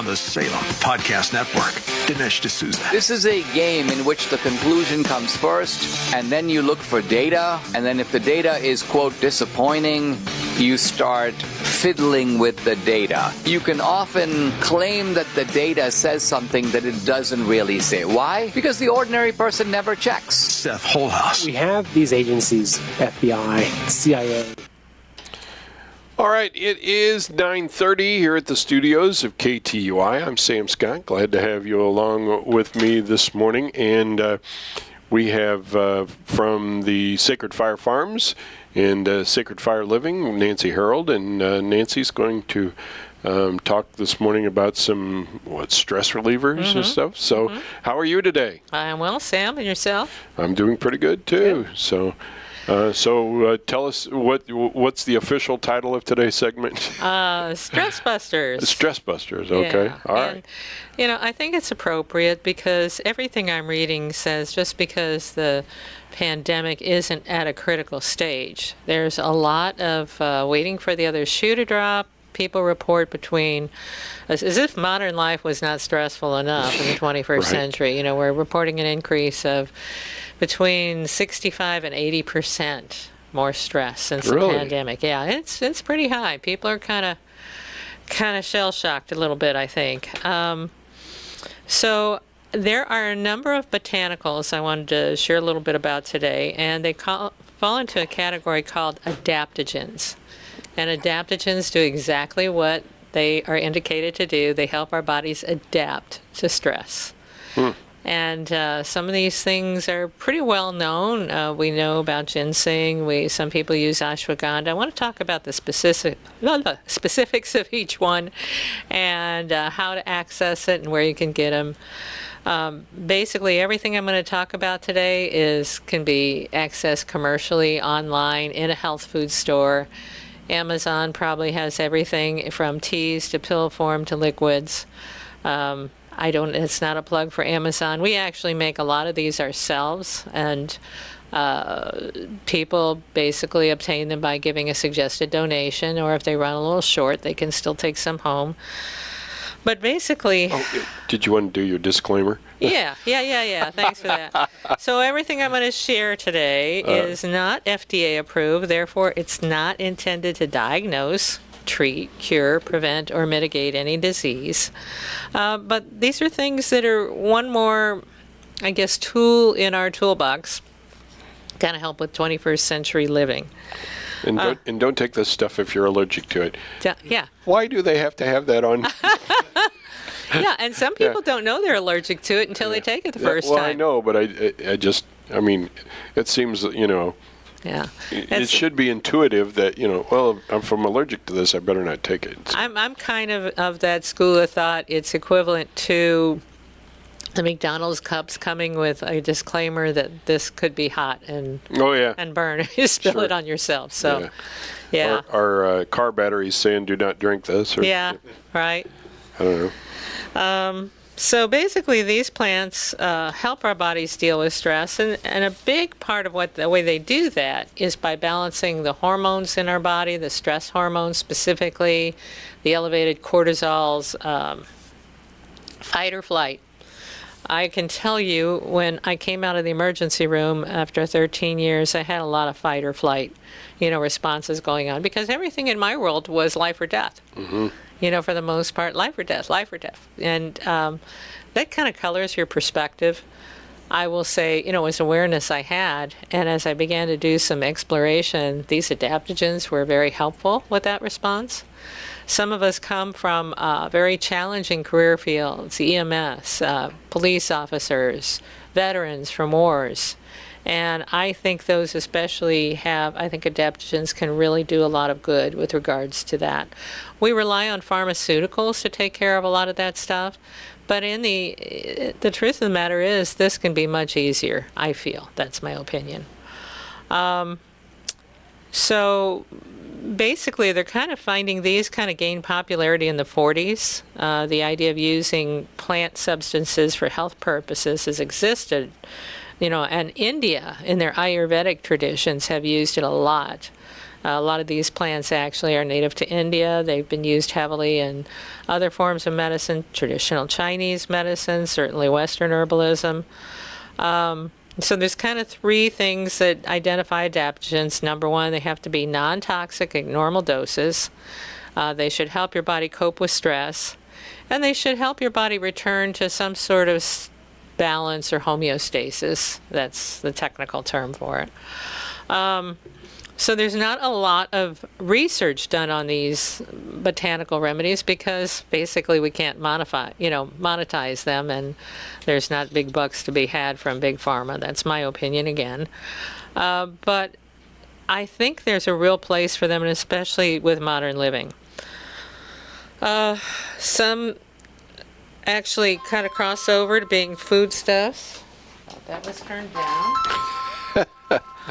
on the Salem Podcast Network. Dinesh D'Souza. This is a game in which the conclusion comes first, and then you look for data, and then if the data is, quote, disappointing, you start fiddling with the data. You can often claim that the data says something that it doesn't really say. Why? Because the ordinary person never checks. Seth Holhouse. We have these agencies, FBI, CIA. All right, it is 9:30 here at the studios of KTUI. I'm Sam Scott. Glad to have you along with me this morning. And we have from the Sacred Fire Farms and Sacred Fire Living, Nancy Harold. And Nancy's going to talk this morning about some, stress relievers and stuff. So how are you today? I'm well, Sam. And yourself? I'm doing pretty good, too. Good. So tell us what's the official title of today's segment? Stress Busters. Stress Busters, okay. Yeah. All right. I think it's appropriate because everything I'm reading says just because the pandemic isn't at a critical stage, there's a lot of waiting for the other shoe to drop. People report as if modern life was not stressful enough in the 21st Right. century. We're reporting an increase of between 65 and 80% more stress since the pandemic. Yeah, it's pretty high. People are kind of shell-shocked a little bit, I think. So there are a number of botanicals I wanted to share a little bit about today, and they fall into a category called adaptogens. And adaptogens do exactly what they are indicated to do. They help our bodies adapt to stress. And some of these things are pretty well known. We know about ginseng. Some people use ashwagandha. I want to talk about the specifics of each one and how to access it and where you can get them. Basically, everything I'm going to talk about today can be accessed commercially online in a health food store. Amazon probably has everything from teas to pill form to liquids. It's not a plug for Amazon. We actually make a lot of these ourselves, and people basically obtain them by giving a suggested donation, or if they run a little short, they can still take some home. But basically... did you want to do your disclaimer? Yeah. Thanks for that. So everything I'm going to share today is not FDA approved. Therefore, it's not intended to diagnose, treat, cure, prevent, or mitigate any disease. But these are things that are one more, tool in our toolbox, kind of help with 21st century living. And don't take this stuff if you're allergic to it. Yeah. Why do they have to have that on? Yeah, and some people don't know they're allergic to it until they take it the first time. Well, I know, but it seems, Yeah. it should be intuitive that, if I'm allergic to this, I better not take it. So. I'm kind of that school of thought. It's equivalent to the McDonald's cups coming with a disclaimer that this could be hot and burn. You spill it on yourself. So, yeah. Our car batteries saying do not drink this. Or, right. I don't know. So basically, these plants help our bodies deal with stress, and a big part of the way they do that is by balancing the hormones in our body, the stress hormones specifically, the elevated cortisols, fight or flight. I can tell you, when I came out of the emergency room after 13 years, I had a lot of fight or flight, responses going on, because everything in my world was life or death. For the most part, life or death. And that kind of colors your perspective. I will say, it was awareness I had, and as I began to do some exploration, these adaptogens were very helpful with that response. Some of us come from very challenging career fields, EMS, police officers, veterans from wars. And I think those especially adaptogens can really do a lot of good with regards to that. We rely on pharmaceuticals to take care of a lot of that stuff, but the truth of the matter is this can be much easier, I feel. That's my opinion. So basically, they're kind of finding these kind of gain popularity in the 40s. The idea of using plant substances for health purposes has existed. And India, in their Ayurvedic traditions, have used it a lot. A lot of these plants actually are native to India. They've been used heavily in other forms of medicine, traditional Chinese medicine, certainly Western herbalism. So there's kind of three things that identify adaptogens. Number one, they have to be non-toxic at normal doses. They should help your body cope with stress. And they should help your body return to some sort of balance or homeostasis. That's the technical term for it. So there's not a lot of research done on these botanical remedies because basically we can't monetize them, and there's not big bucks to be had from big pharma. That's my opinion again. But I think there's a real place for them, and especially with modern living. Some actually kind of cross over to being foodstuffs. Oh, that was turned down.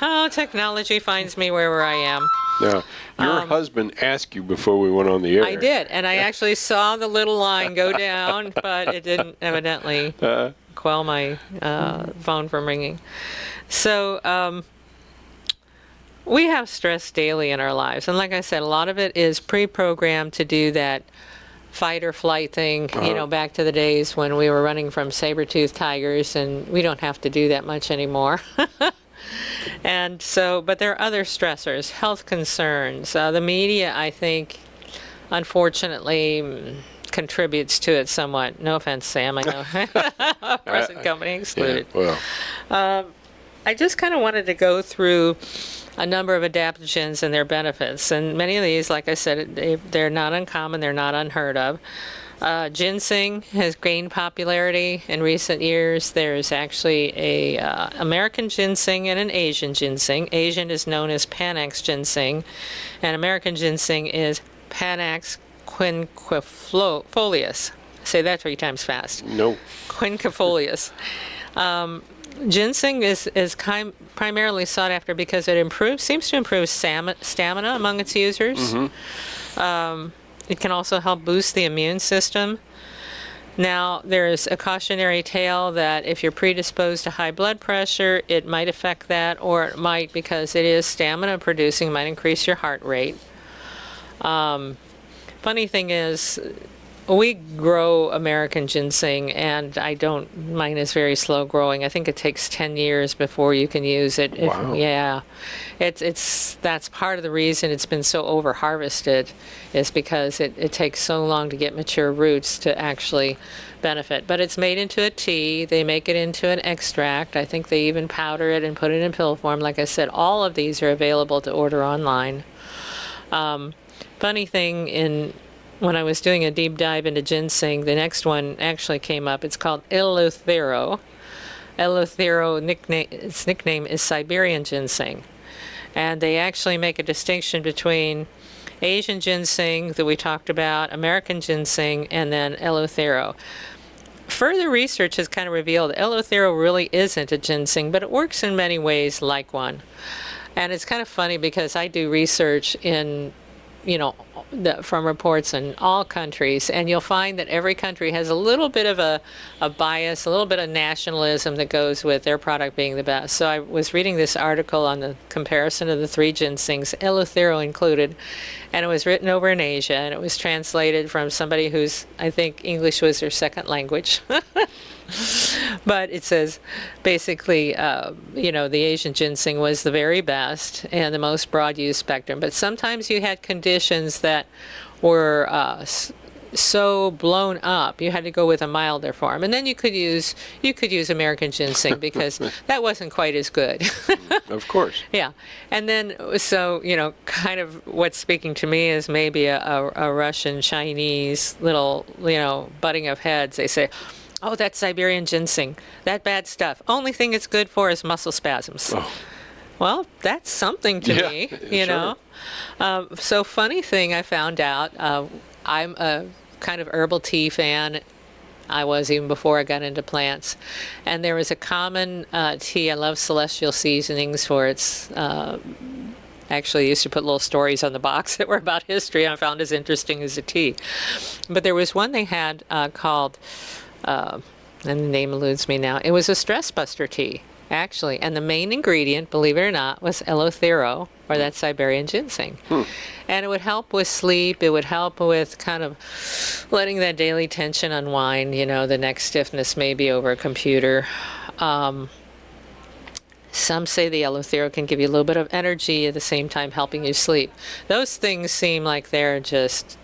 Oh, technology finds me wherever I am. Now, your husband asked you before we went on the air. I did, and I actually saw the little line go down, but it didn't evidently quell my phone from ringing. So we have stress daily in our lives, and like I said, a lot of it is pre-programmed to do that fight or flight thing, back to the days when we were running from saber-toothed tigers, and we don't have to do that much anymore. And so, but there are other stressors, health concerns. The media, I think, unfortunately, contributes to it somewhat. No offense, Sam, I know. Present company excluded. Yeah, well. I just kind of wanted to go through a number of adaptogens and their benefits. And many of these, like I said, they're not uncommon, they're not unheard of. Ginseng has gained popularity in recent years. There's actually a American ginseng and an Asian ginseng. Asian is known as Panax ginseng, and American ginseng is Panax quinquefolius. Say that 3 times fast. No. Quinquefolius. Ginseng is primarily sought after because it seems to improve stamina among its users. Mm-hmm. It can also help boost the immune system. Now, there's a cautionary tale that if you're predisposed to high blood pressure, it might affect that, or it might, because it is stamina producing, might increase your heart rate. Funny thing is, we grow American ginseng, and mine is very slow growing. I think it takes 10 years before you can use it. Wow. Yeah. That's part of the reason it's been so over-harvested, is because it takes so long to get mature roots to actually benefit. But it's made into a tea. They make it into an extract. I think they even powder it and put it in pill form. Like I said, all of these are available to order online. Funny thing, when I was doing a deep dive into ginseng, the next one actually came up. It's called Eleuthero. Eleuthero, its nickname is Siberian ginseng. And they actually make a distinction between Asian ginseng that we talked about, American ginseng, and then Eleuthero. Further research has kind of revealed Eleuthero really isn't a ginseng, but it works in many ways like one. And it's kind of funny because I do research in from reports in all countries, and you'll find that every country has a little bit of a bias, a little bit of nationalism that goes with their product being the best. So I was reading this article on the comparison of the 3 ginsengs, Eleuthero included, and it was written over in Asia, and it was translated from somebody whose, I think, English was their second language. But it says basically, the Asian ginseng was the very best and the most broad use spectrum. But sometimes you had conditions that were so blown up, you had to go with a milder form. And then you could use American ginseng because that wasn't quite as good. Of course. Yeah. And then, so, kind of what's speaking to me is maybe a Russian, Chinese little, butting of heads. They say, oh, that's Siberian ginseng. That bad stuff. Only thing it's good for is muscle spasms. Oh. Well, that's something to me, sure. So funny thing I found out, I'm a kind of herbal tea fan. I was even before I got into plants. And there was a common tea. I love Celestial Seasonings for its... Actually, I used to put little stories on the box that were about history I found as interesting as a tea. But there was one they had called... and the name eludes me now. It was a stress buster tea. actually. And the main ingredient, believe it or not, was Eleuthero, or that Siberian ginseng. And it would help with sleep. It would help with kind of letting that daily tension unwind. You know, the neck stiffness maybe over a computer. Some say the Eleuthero can give you a little bit of energy at the same time helping you sleep. Those things seem like they're just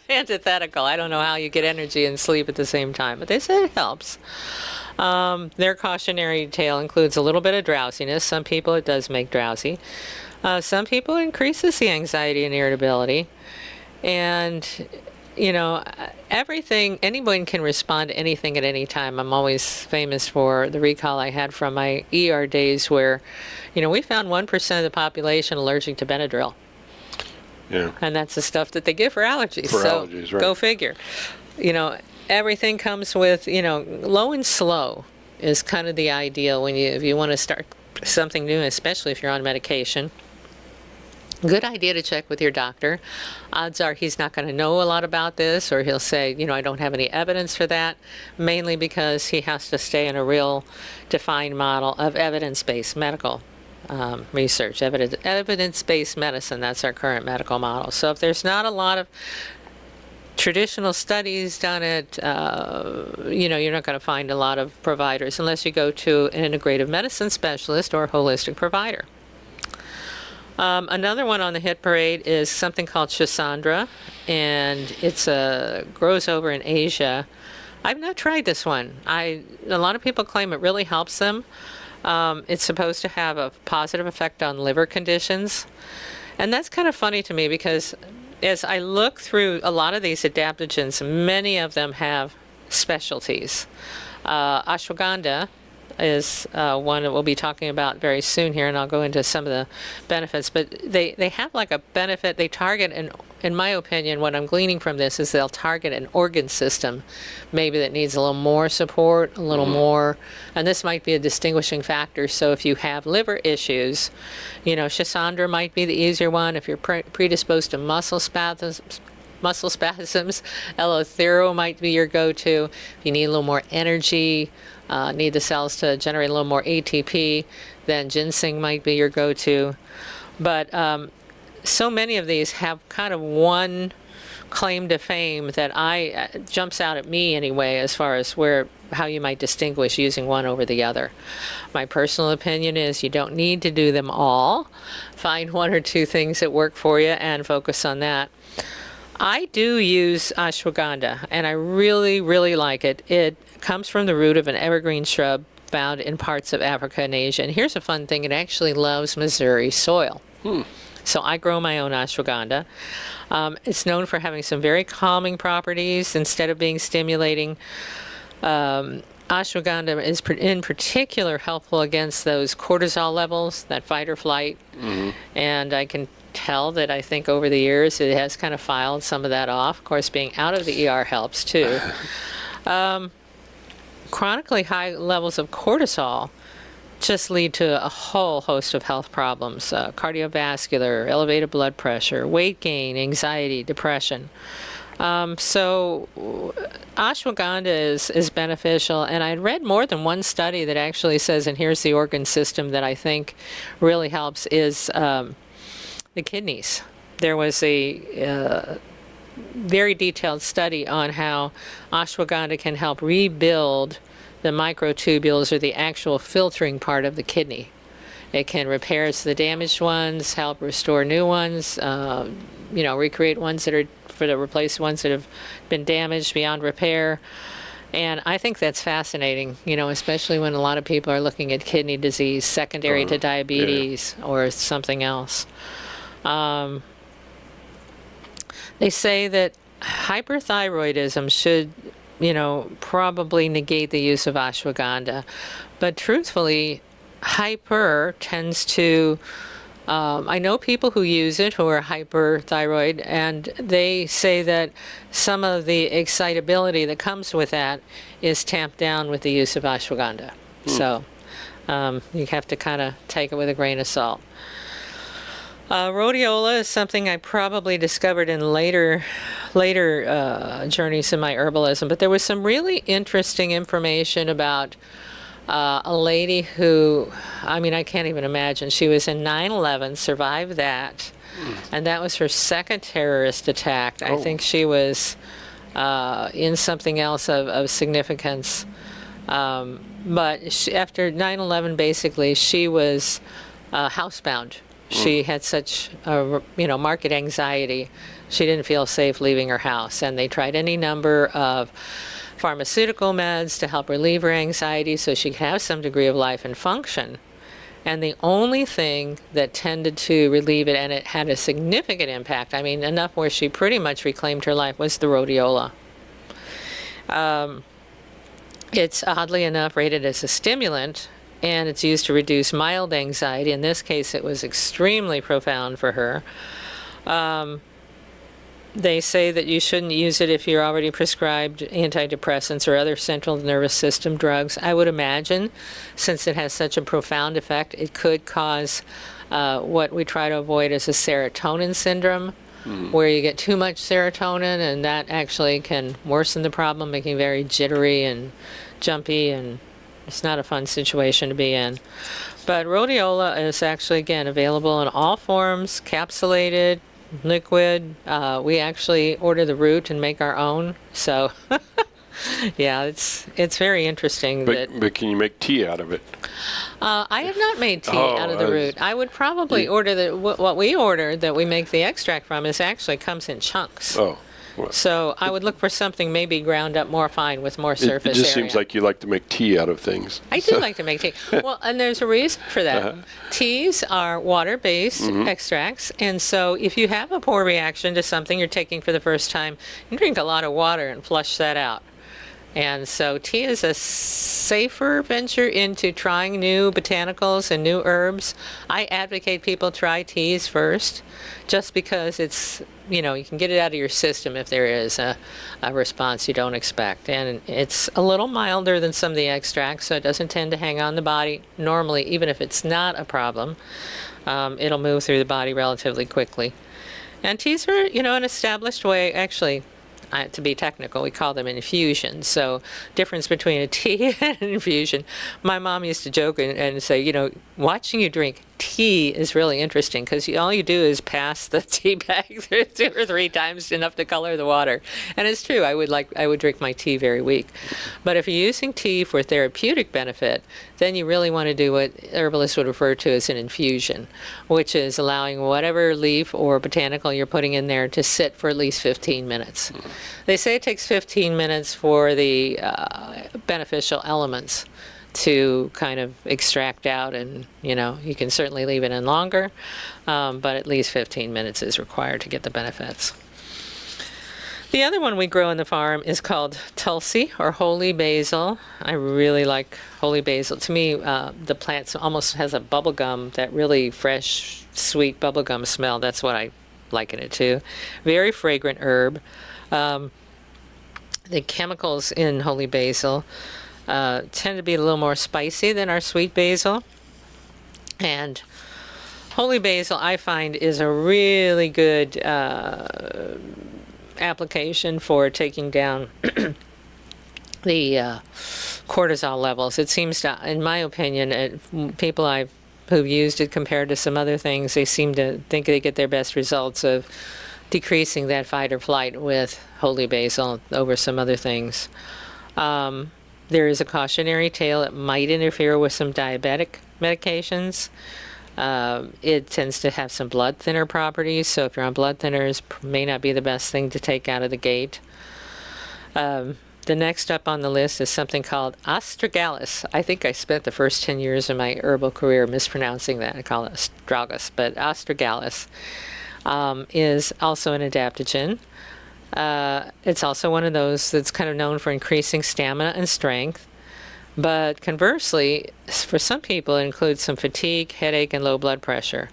antithetical. I don't know how you get energy and sleep at the same time, but they say it helps. Their cautionary tale includes a little bit of drowsiness. Some people it does make drowsy. Some people it increases the anxiety and irritability. And you know, everything, anyone can respond to anything at any time. I'm always famous for the recall I had from my ER days where, you know, we found 1% of the population allergic to Benadryl. Yeah. And that's the stuff that they give for allergies. For so allergies, right. Go figure. You know, everything comes with, you know, low and slow is kind of the ideal if you want to start something new, especially if you're on medication. Good idea to check with your doctor. Odds are he's not going to know a lot about this, or he'll say, you know, I don't have any evidence for that, mainly because he has to stay in a real defined model of evidence-based medical research, evidence-based medicine. That's our current medical model. So if there's not a lot of traditional studies done at, you know, you're not going to find a lot of providers unless you go to an integrative medicine specialist or a holistic provider. Another one on the hit parade is something called Schisandra, and it's grows over in Asia. I've not tried this one. A lot of people claim it really helps them. It's supposed to have a positive effect on liver conditions, and that's kind of funny to me because as I look through a lot of these adaptogens, many of them have specialties. Ashwagandha is one that we'll be talking about very soon here, and I'll go into some of the benefits. But they have like a benefit. They target, and in my opinion, what I'm gleaning from this is they'll target an organ system maybe that needs a little more support, a little more, and this might be a distinguishing factor. So if you have liver issues, you know, Schisandra might be the easier one. If you're predisposed to muscle spasms, Eleuthero might be your go-to. If you need a little more energy, need the cells to generate a little more ATP, then ginseng might be your go-to. But so many of these have kind of one claim to fame that jumps out at me anyway, as far as how you might distinguish using one over the other. My personal opinion is you don't need to do them all. Find one or two things that work for you and focus on that. I do use ashwagandha, and I really, really like it. It comes from the root of an evergreen shrub found in parts of Africa and Asia. And here's a fun thing. It actually loves Missouri soil. So I grow my own ashwagandha. It's known for having some very calming properties instead of being stimulating. Ashwagandha is in particular helpful against those cortisol levels, that fight or flight. And I can tell that I think over the years it has kind of filed some of that off. Of course, being out of the ER helps too. Chronically high levels of cortisol just lead to a whole host of health problems, cardiovascular, elevated blood pressure, weight gain, anxiety, depression. So ashwagandha is beneficial, and I'd read more than one study that actually says, and here's the organ system that I think really helps, is the kidneys. There was a very detailed study on how ashwagandha can help rebuild the microtubules, or the actual filtering part of the kidney. It can repair the damaged ones, help restore new ones, recreate ones to replace ones that have been damaged beyond repair. And I think that's fascinating, especially when a lot of people are looking at kidney disease secondary to diabetes or something else. They say that hyperthyroidism should, probably negate the use of ashwagandha. But truthfully, hyper tends to, I know people who use it who are hyperthyroid, and they say that some of the excitability that comes with that is tamped down with the use of ashwagandha. So you have to kind of take it with a grain of salt. Rhodiola is something I probably discovered in later journeys in my herbalism, but there was some really interesting information about a lady who, I mean, I can't even imagine. She was in 9/11, survived that, and that was her second terrorist attack. I think she was in something else of significance. But after 9/11, basically, she was housebound. She had such, market anxiety. She didn't feel safe leaving her house, and they tried any number of pharmaceutical meds to help relieve her anxiety so she could have some degree of life and function. And the only thing that tended to relieve it, and it had a significant impact, I mean, enough where she pretty much reclaimed her life, was the rhodiola. It's oddly enough rated as a stimulant, and it's used to reduce mild anxiety. In this case, it was extremely profound for her. They say that you shouldn't use it if you're already prescribed antidepressants or other central nervous system drugs. I would imagine, since it has such a profound effect, it could cause what we try to avoid as a serotonin syndrome, where you get too much serotonin, and that actually can worsen the problem, making very jittery and jumpy, and it's not a fun situation to be in. But rhodiola is actually, again, available in all forms, capsulated, liquid. We actually order the root and make our own. So, yeah, it's very interesting. But can you make tea out of it? I have not made tea out of the root. I would probably order what we order that we make the extract from is actually comes in chunks. Oh. Well, so I would look for something maybe ground up more fine with more surface area. It just seems like you like to make tea out of things. I do like to make tea. Well, and there's a reason for that. Teas are water-based extracts, and so if you have a poor reaction to something you're taking for the first time, you drink a lot of water and flush that out. And so tea is a safer venture into trying new botanicals and new herbs. I advocate people try teas first, just because it's, you can get it out of your system if there is a response you don't expect. And it's a little milder than some of the extracts, so it doesn't tend to hang on the body normally, even if it's not a problem. It'll move through the body relatively quickly. And teas are, an established way, actually. To be technical, we call them infusions. So, difference between a tea and an infusion. My mom used to joke and say, watching you drink tea is really interesting because all you do is pass the tea bag through 2 or 3 times, enough to color the water. And it's true. I would drink my tea very weak. But if you're using tea for therapeutic benefit, then you really want to do what herbalists would refer to as an infusion, which is allowing whatever leaf or botanical you're putting in there to sit for at least 15 minutes. They say it takes 15 minutes for the beneficial elements to kind of extract out, and you can certainly leave it in longer, but at least 15 minutes is required to get the benefits. The other one we grow on the farm is called Tulsi, or holy basil. I really like holy basil. To me, the plant almost has a bubblegum, that really fresh, sweet bubblegum smell. That's what I liken it to. Very fragrant herb. The chemicals in holy basil tend to be a little more spicy than our sweet basil. And holy basil, I find, is a really good application for taking down the cortisol levels. It seems to, in my opinion, people who've used it compared to some other things, they seem to think they get their best results of decreasing that fight or flight with holy basil over some other things. There is a cautionary tale. It might interfere with some diabetic medications. It tends to have some blood thinner properties, so if you're on blood thinners, may not be the best thing to take out of the gate. The next up on the list is something called astragalus. I think I spent the first 10 years of my herbal career mispronouncing that. I call it astragalus, but astragalus is also an adaptogen. It's also one of those that's kind of known for increasing stamina and strength. But conversely, for some people, it includes some fatigue, headache, and low blood pressure.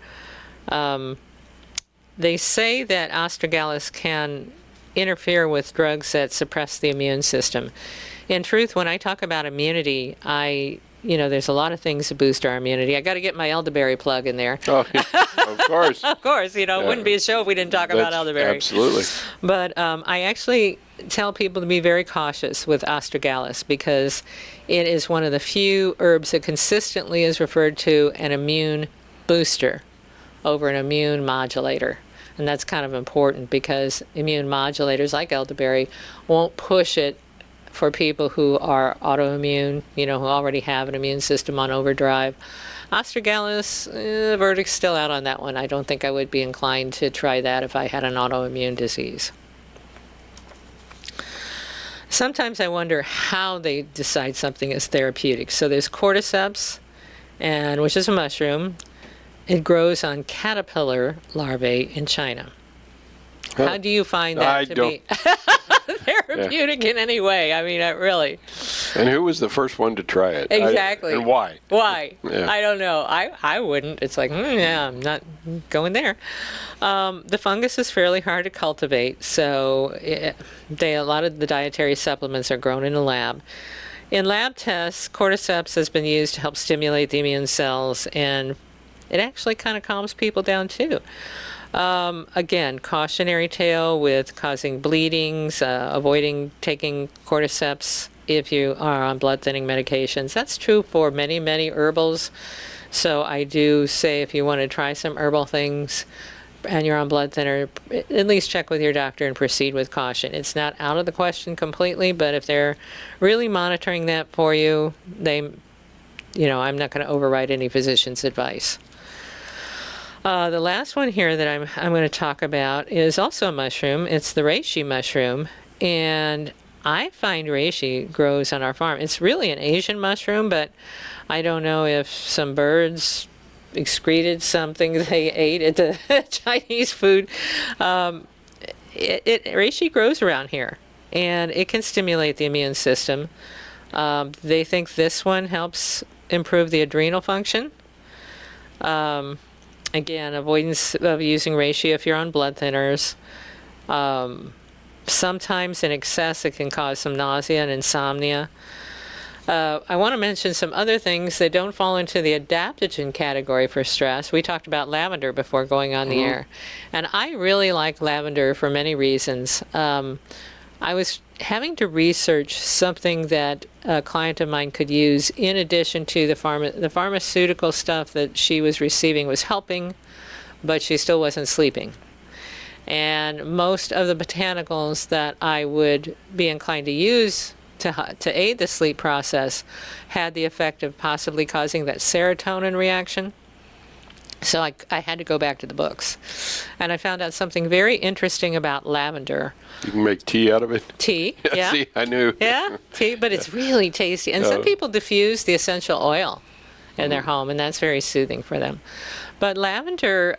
They say that astragalus can interfere with drugs that suppress the immune system. In truth, when I talk about immunity, there's a lot of things that boost our immunity. I got to get my elderberry plug in there. Oh, yeah, of course. Of course, it wouldn't be a show if we didn't talk about elderberry. Absolutely. But I actually tell people to be very cautious with astragalus because it is one of the few herbs that consistently is referred to an immune booster over an immune modulator. And that's kind of important because immune modulators like elderberry won't push it for people who are autoimmune, who already have an immune system on overdrive. Astragalus, the verdict's still out on that one. I don't think I would be inclined to try that if I had an autoimmune disease. Sometimes I wonder how they decide something is therapeutic. So there's cordyceps, which is a mushroom. It grows on caterpillar larvae in China. How do you find that to be therapeutic in any way? I mean, really. And who was the first one to try it? Exactly. And why? Why? Yeah. I don't know. I wouldn't. It's like, yeah, I'm not going there. The fungus is fairly hard to cultivate, so a lot of the dietary supplements are grown in a lab. In lab tests, cordyceps has been used to help stimulate the immune cells, and it actually kind of calms people down too. Again, cautionary tale with causing bleedings, avoiding taking cordyceps if you are on blood thinning medications. That's true for many, many herbals. So I do say if you want to try some herbal things and you're on blood thinner, at least check with your doctor and proceed with caution. It's not out of the question completely, but if they're really monitoring that for you, I'm not going to override any physician's advice. The last one here that I'm going to talk about is also a mushroom. It's the reishi mushroom, and I find reishi grows on our farm. It's really an Asian mushroom, but I don't know if some birds excreted something they ate at the Chinese food. Reishi grows around here, and it can stimulate the immune system. They think this one helps improve the adrenal function. Again, avoidance of using reishi if you're on blood thinners. Sometimes in excess, it can cause some nausea and insomnia. I want to mention some other things that don't fall into the adaptogen category for stress. We talked about lavender before going on the air. And I really like lavender for many reasons. I was having to research something that a client of mine could use in addition to the pharmaceutical stuff that she was receiving was helping, but she still wasn't sleeping. And most of the botanicals that I would be inclined to use to aid the sleep process had the effect of possibly causing that serotonin reaction. So I had to go back to the books. And I found out something very interesting about lavender. You can make tea out of it? Tea, yeah. See, I knew. Yeah, tea, but it's really tasty. And some people diffuse the essential oil in their home, and that's very soothing for them. But lavender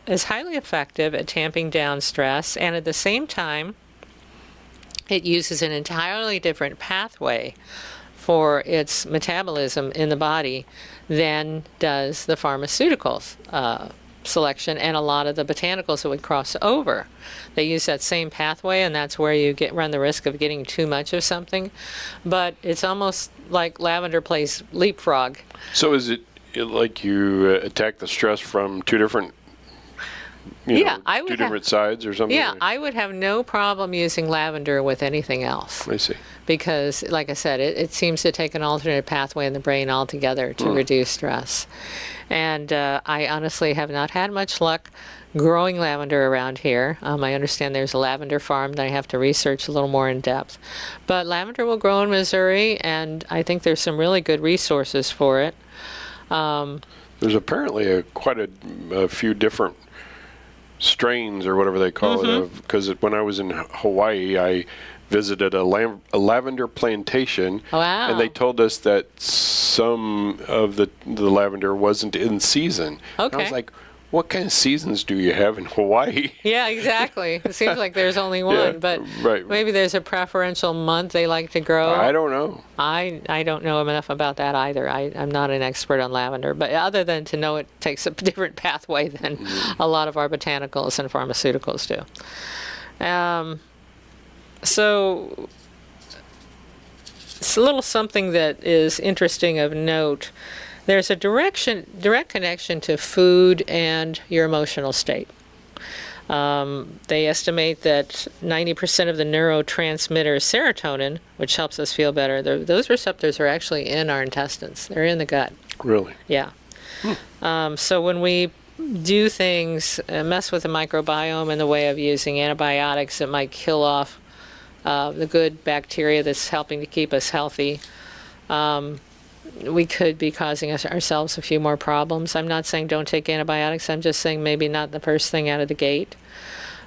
is highly effective at tamping down stress, and at the same time, it uses an entirely different pathway for its metabolism in the body than does the pharmaceuticals selection and a lot of the botanicals that would cross over. They use that same pathway, and that's where you run the risk of getting too much of something. But it's almost like lavender plays leapfrog. So is it like you attack the stress from two different different sides or something? Yeah, I would have no problem using lavender with anything else. I see. Because, like I said, it seems to take an alternate pathway in the brain altogether to reduce stress. And I honestly have not had much luck growing lavender around here. I understand there's a lavender farm that I have to research a little more in depth. But lavender will grow in Missouri, and I think there's some really good resources for it. There's apparently quite a few different strains or whatever they call it, because when I was in Hawaii, I visited a lavender plantation. Wow. And they told us that some of the lavender wasn't in season. Okay. And I was like, what kind of seasons do you have in Hawaii? Yeah, exactly. It seems like there's only one, but maybe there's a preferential month they like to grow. I don't know. I don't know enough about that either. I'm not an expert on lavender, but other than to know it takes a different pathway than a lot of our botanicals and pharmaceuticals do. So it's a little something that is interesting of note. There's a direct connection to food and your emotional state. They estimate that 90% of the neurotransmitter serotonin, which helps us feel better, those receptors are actually in our intestines. They're in the gut. Really? Yeah. So when we do things, mess with the microbiome in the way of using antibiotics that might kill off the good bacteria that's helping to keep us healthy, we could be causing ourselves a few more problems. I'm not saying don't take antibiotics. I'm just saying maybe not the first thing out of the gate.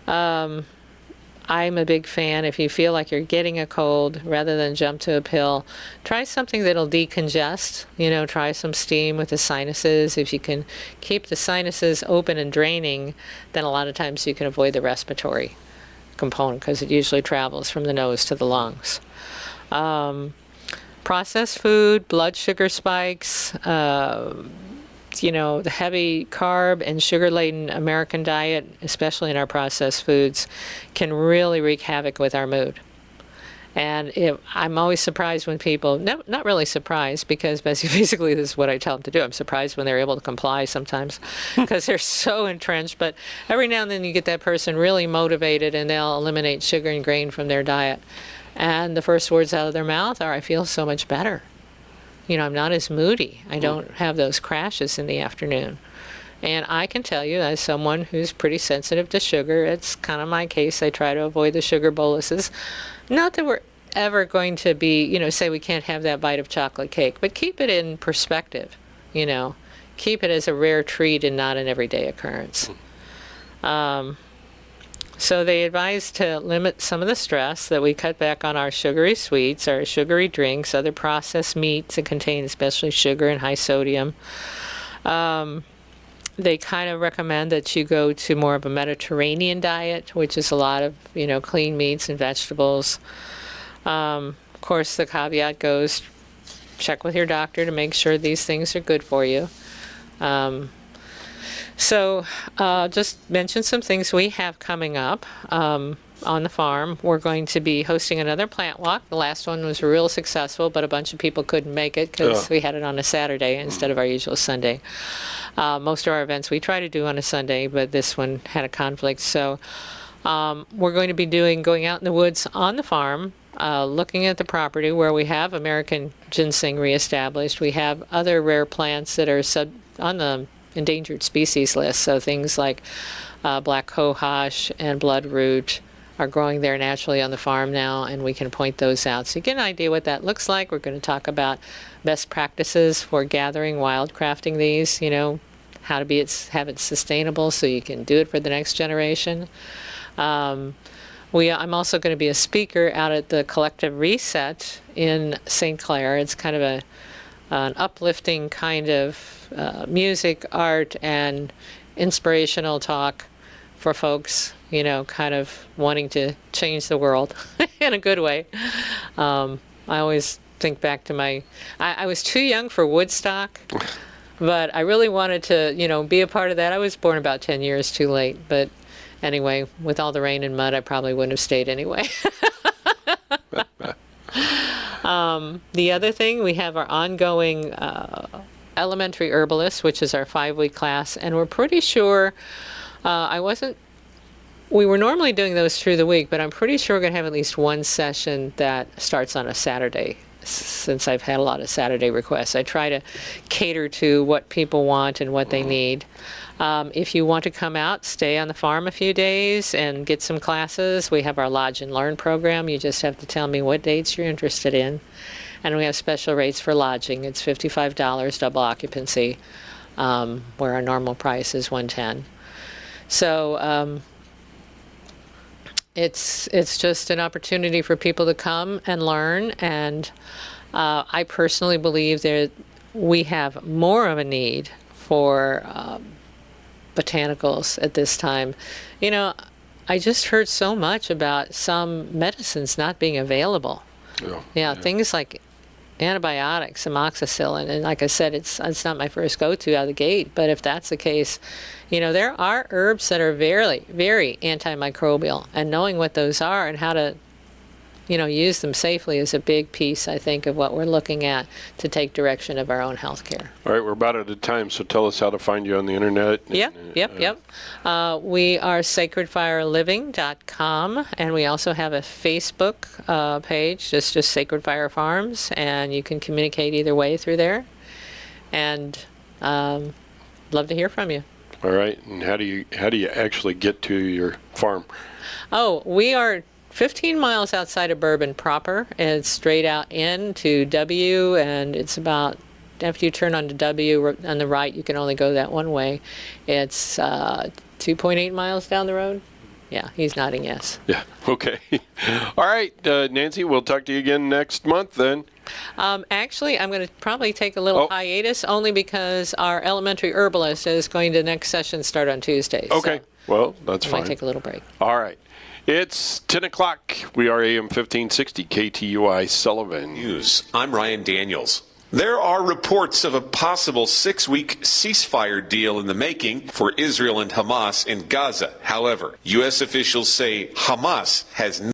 I'm a big fan. If you feel like you're getting a cold, rather than jump to a pill, try something that'll decongest. Try some steam with the sinuses. If you can keep the sinuses open and draining, then a lot of times you can avoid the respiratory component because it usually travels from the nose to the lungs. Processed food, blood sugar spikes, the heavy carb and sugar-laden American diet, especially in our processed foods, can really wreak havoc with our mood. And I'm always surprised when people, not really surprised, because basically this is what I tell them to do. I'm surprised when they're able to comply sometimes because they're so entrenched. But every now and then you get that person really motivated and they'll eliminate sugar and grain from their diet. And the first words out of their mouth are, I feel so much better. I'm not as moody. I don't have those crashes in the afternoon. And I can tell you, as someone who's pretty sensitive to sugar, it's kind of my case. I try to avoid the sugar boluses. Not that we're ever going to be, say we can't have that bite of chocolate cake, but keep it in perspective, Keep it as a rare treat and not an everyday occurrence. So they advise to limit some of the stress, that we cut back on our sugary sweets, our sugary drinks, other processed meats that contain especially sugar and high sodium. They kind of recommend that you go to more of a Mediterranean diet, which is a lot of, clean meats and vegetables. Of course, the caveat goes, check with your doctor to make sure these things are good for you. So just mention some things we have coming up on the farm. We're going to be hosting another plant walk. The last one was real successful, but a bunch of people couldn't make it because we had it on a Saturday instead of our usual Sunday. Most of our events we try to do on a Sunday, but this one had a conflict. So we're going to be going out in the woods on the farm, looking at the property where we have American ginseng reestablished. We have other rare plants that are on the endangered species list, so things like black cohosh and bloodroot are growing there naturally on the farm now, and we can point those out. So you get an idea what that looks like. We're going to talk about best practices for gathering, wildcrafting these, how to have it sustainable so you can do it for the next generation. I'm also going to be a speaker out at the Collective Reset in St. Clair. It's kind of an uplifting kind of music, art, and inspirational talk for folks, kind of wanting to change the world in a good way. I always think back to I was too young for Woodstock, but I really wanted to, be a part of that. I was born about 10 years too late, but anyway, with all the rain and mud, I probably wouldn't have stayed anyway. The other thing, we have our ongoing elementary herbalist, which is our 5-week class, and we're pretty sure, we were normally doing those through the week, but I'm pretty sure we're going to have at least one session that starts on a Saturday, since I've had a lot of Saturday requests. I try to cater to what people want and what they need. If you want to come out, stay on the farm a few days and get some classes, we have our Lodge and Learn program. You just have to tell me what dates you're interested in. And we have special rates for lodging. It's $55 double occupancy, where our normal price is $110. So it's just an opportunity for people to come and learn. And I personally believe that we have more of a need for botanicals at this time. I just heard so much about some medicines not being available. Yeah, things like antibiotics, amoxicillin, and like I said, it's not my first go-to out of the gate, but if that's the case, there are herbs that are very, very antimicrobial, and knowing what those are and how to, use them safely is a big piece, I think, of what we're looking at to take direction of our own health care. All right, we're about out of time, so tell us how to find you on the internet. Yep. We are sacredfireliving.com, and we also have a Facebook page, just Sacred Fire Farms, and you can communicate either way through there. And love to hear from you. All right, and how do you actually get to your farm? Oh, we are 15 miles outside of Bourbon proper. It's straight out into W, and it's about, after you turn onto W on the right, you can only go that one way. It's 2.8 miles down the road. Yeah, he's nodding yes. Yeah, okay. All right, Nancy, we'll talk to you again next month then. Actually, I'm going to probably take a little hiatus, only because our elementary herbalist is going to next session start on Tuesday. Okay, so well, that's fine. I might take a little break. All right. It's 10 o'clock. We are AM 1560 KTUI Sullivan. News. I'm Ryan Daniels. There are reports of a possible 6-week ceasefire deal in the making for Israel and Hamas in Gaza. However, U.S. officials say Hamas has